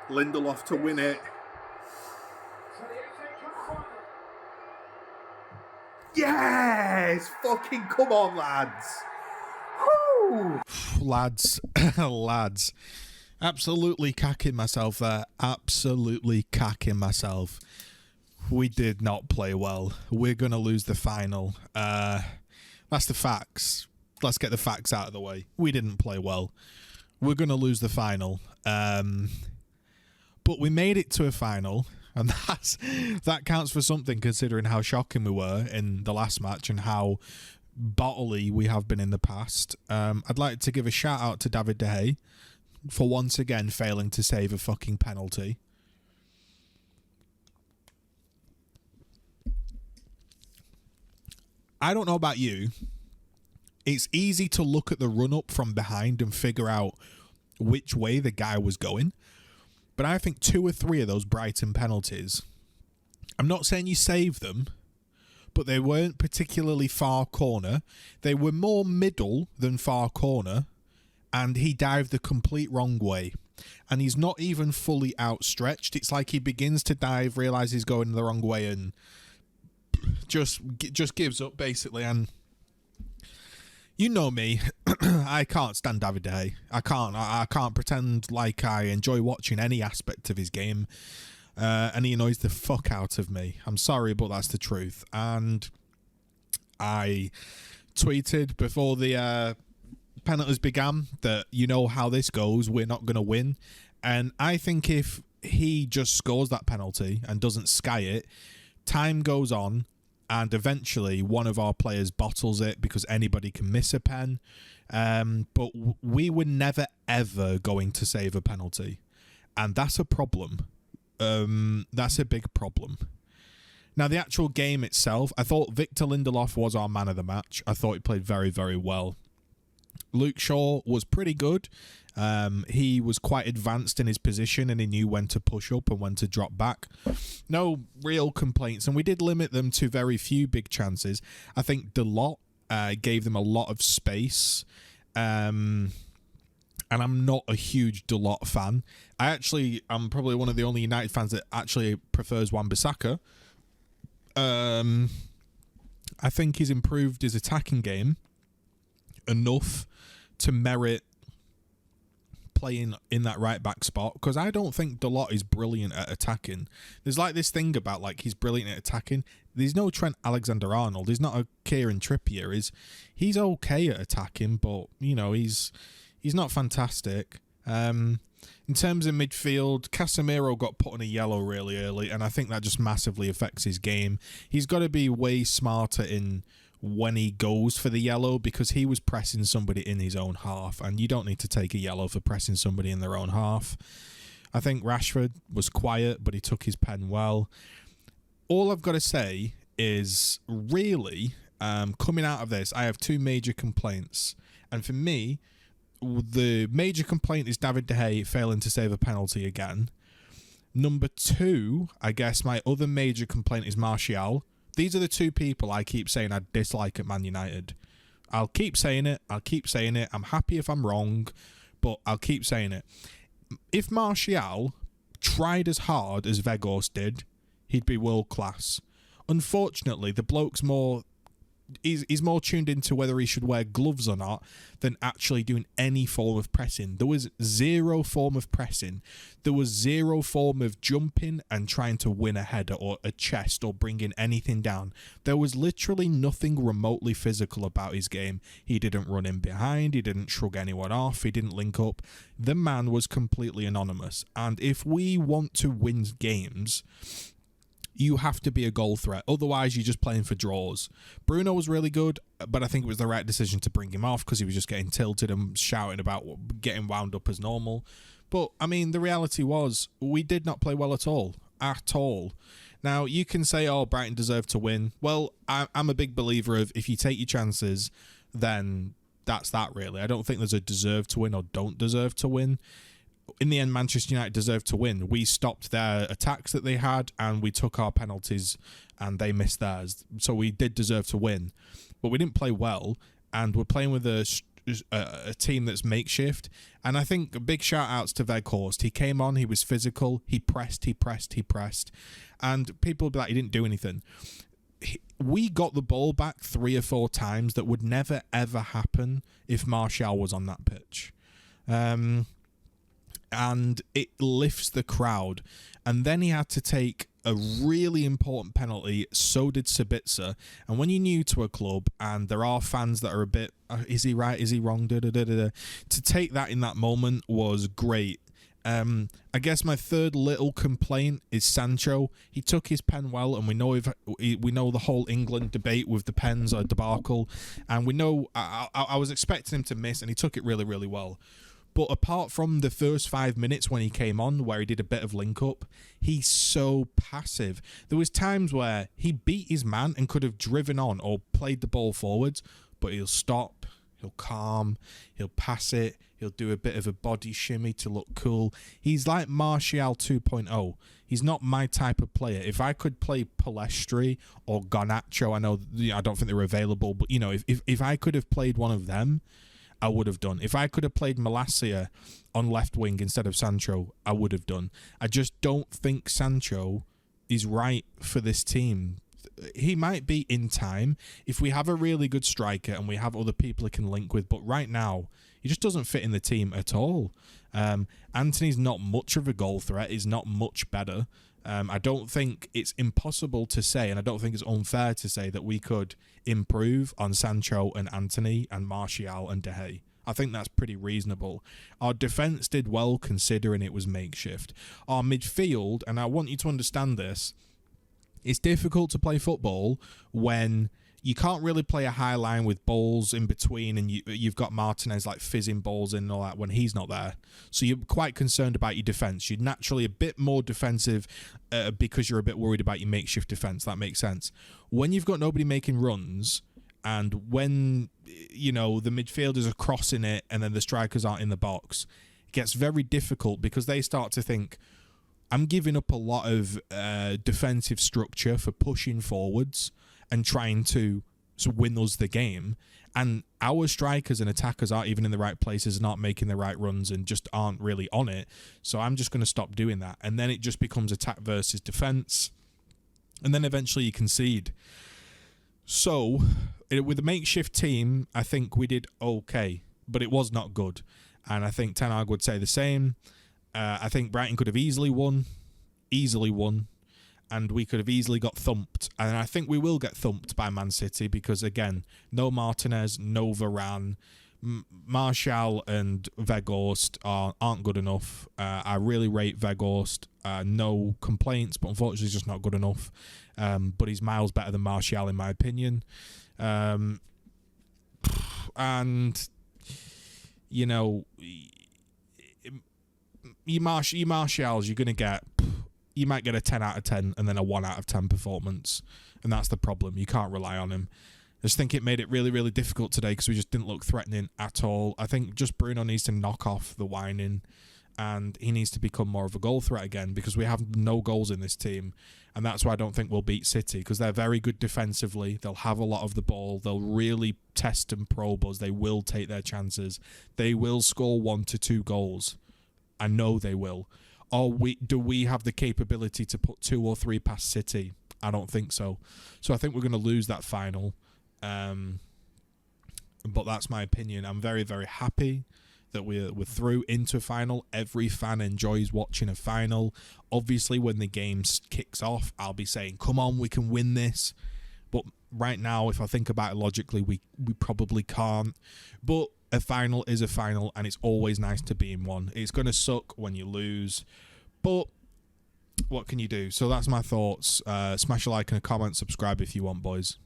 Lindelof to win it. Yes! Fucking come on, lads. Woo! Lads. Lads. Absolutely cacking myself there. Absolutely cacking myself. We did not play well. We're going to lose the final. That's the facts. Let's get the facts out of the way. We didn't play well. We're going to lose the final. But we made it to a final. And that counts for something, considering how shocking we were in the last match and how bottly we have been in the past. I'd like to give a shout out to David De Gea for once again failing to save a fucking penalty. I don't know about you. It's easy to look at the run-up from behind and figure out which way the guy was going. But I think 2 or 3 of those Brighton penalties, I'm not saying you save them, but they weren't particularly far corner. They were more middle than far corner, and he dived the complete wrong way. And he's not even fully outstretched. It's like he begins to dive, realises he's going the wrong way, and just gives up, basically. And you know me, I can't stand David De Gea. I can't pretend like I enjoy watching any aspect of his game. And he annoys the fuck out of me. I'm sorry, but that's the truth. And I tweeted before the penalties began that you know how this goes. We're not going to win. And I think if he just scores that penalty and doesn't sky it, time goes on. And eventually one of our players bottles it because anybody can miss a pen. But we were never, ever going to save a penalty. And that's a problem. That's a big problem. Now, the actual game itself, I thought Victor Lindelof was our man of the match. I thought he played very, very well. Luke Shaw was pretty good. He was quite advanced in his position and he knew when to push up and when to drop back. No real complaints, and we did limit them to very few big chances. I think Delot gave them a lot of space, and I'm not a huge Delot fan. I'm probably one of the only United fans that actually prefers Wan-Bissaka. I think he's improved his attacking game enough to merit playing in that right back spot, because I don't think Delot is brilliant at attacking. There's like this thing about like he's brilliant at attacking. There's no Trent Alexander-Arnold. He's not a Kieran Trippier. He's okay at attacking, but you know he's not fantastic. In terms of midfield, Casemiro got put on a yellow really early, and I think that just massively affects his game. He's got to be way smarter in when he goes for the yellow, because he was pressing somebody in his own half, and you don't need to take a yellow for pressing somebody in their own half. I think Rashford was quiet, but he took his pen well. All I've got to say is, really, coming out of this, I have 2 major complaints. And for me, the major complaint is David De Gea failing to save a penalty again. Number 2, I guess my other major complaint is Martial. These are the 2 people I keep saying I dislike at Man United. I'll keep saying it. I'm happy if I'm wrong, but I'll keep saying it. If Martial tried as hard as Weghorst did, he'd be world class. Unfortunately, the bloke's he's more tuned into whether he should wear gloves or not than actually doing any form of pressing. There was 0 form of pressing. There was 0 form of jumping and trying to win a header or a chest or bringing anything down. There was literally nothing remotely physical about his game. He didn't run in behind. He didn't shrug anyone off. He didn't link up. The man was completely anonymous. And if we want to win games, you have to be a goal threat. Otherwise, you're just playing for draws. Bruno was really good, but I think it was the right decision to bring him off because he was just getting tilted and shouting about getting wound up as normal. But, I mean, the reality was we did not play well at all. At all. Now, you can say, oh, Brighton deserved to win. Well, I'm a big believer of if you take your chances, then that's that, really. I don't think there's a deserve to win or don't deserve to win. In the end, Manchester United deserved to win. We stopped their attacks that they had, and we took our penalties, and they missed theirs. So we did deserve to win. But we didn't play well, and we're playing with a a team that's makeshift. And I think big shout outs to Weghorst. He came on, he was physical, he pressed, and people would be like, he didn't do anything. We got the ball back 3 or 4 times that would never ever happen if Martial was on that pitch. And it lifts the crowd. And then he had to take a really important penalty. So did Sabitzer. And when you're new to a club and there are fans that are a bit, is he right? Is he wrong? To take that in that moment was great. I guess my third little complaint is Sancho. He took his pen well, and we know the whole England debate with the pens or debacle, and we know I was expecting him to miss, and he took it really, really well. But apart from the first 5 minutes when he came on, where he did a bit of link-up, he's so passive. There was times where he beat his man and could have driven on or played the ball forwards, but he'll stop, he'll calm, he'll pass it, he'll do a bit of a body shimmy to look cool. He's like Martial 2.0. He's not my type of player. If I could play Palestri or Garnacho, I don't think they were available, but if I could have played one of them, I would have done. If I could have played Malacia on left wing instead of Sancho, I would have done. I just don't think Sancho is right for this team. He might be in time if we have a really good striker and we have other people he can link with, but right now he just doesn't fit in the team at all. Anthony's not much of a goal threat. He's not much better. I don't think it's impossible to say, and I don't think it's unfair to say, that we could improve on Sancho and Anthony and Martial and De Gea. I think that's pretty reasonable. Our defence did well considering it was makeshift. Our midfield, and I want you to understand this, it's difficult to play football when you can't really play a high line with balls in between, and you've got Martinez like fizzing balls in and all that when he's not there. So you're quite concerned about your defence. You're naturally a bit more defensive because you're a bit worried about your makeshift defence. That makes sense. When you've got nobody making runs, and when the midfielders are crossing it and then the strikers aren't in the box, it gets very difficult because they start to think, I'm giving up a lot of defensive structure for pushing forwards and trying to win us the game. And our strikers and attackers aren't even in the right places and aren't making the right runs and just aren't really on it. So I'm just going to stop doing that. And then it just becomes attack versus defense. And then eventually you concede. So with a makeshift team, I think we did okay, but it was not good. And I think Ten Hag would say the same. I think Brighton could have easily won, and we could have easily got thumped. And I think we will get thumped by Man City because, again, no Martinez, no Varane. Martial and Weghorst aren't good enough. I really rate Weghorst. No complaints, but unfortunately he's just not good enough. But he's miles better than Martial in my opinion. And, your Martials, you're going to get... You might get a 10 out of 10 and then a 1 out of 10 performance. And that's the problem. You can't rely on him. I just think it made it really, really difficult today because we just didn't look threatening at all. I think just Bruno needs to knock off the whining and he needs to become more of a goal threat again because we have no goals in this team. And that's why I don't think we'll beat City because they're very good defensively. They'll have a lot of the ball. They'll really test and probe us. They will take their chances. They will score 1 to 2 goals. I know they will. Or do we have the capability to put 2 or 3 past City? I don't think so. So I think we're going to lose that final. But that's my opinion. I'm very, very happy that we're through into a final. Every fan enjoys watching a final. Obviously, when the game kicks off, I'll be saying, come on, we can win this. But right now, if I think about it logically, we probably can't. But a final is a final, and it's always nice to be in one. It's going to suck when you lose, but what can you do? So that's my thoughts. Smash a like and a comment, subscribe if you want, boys.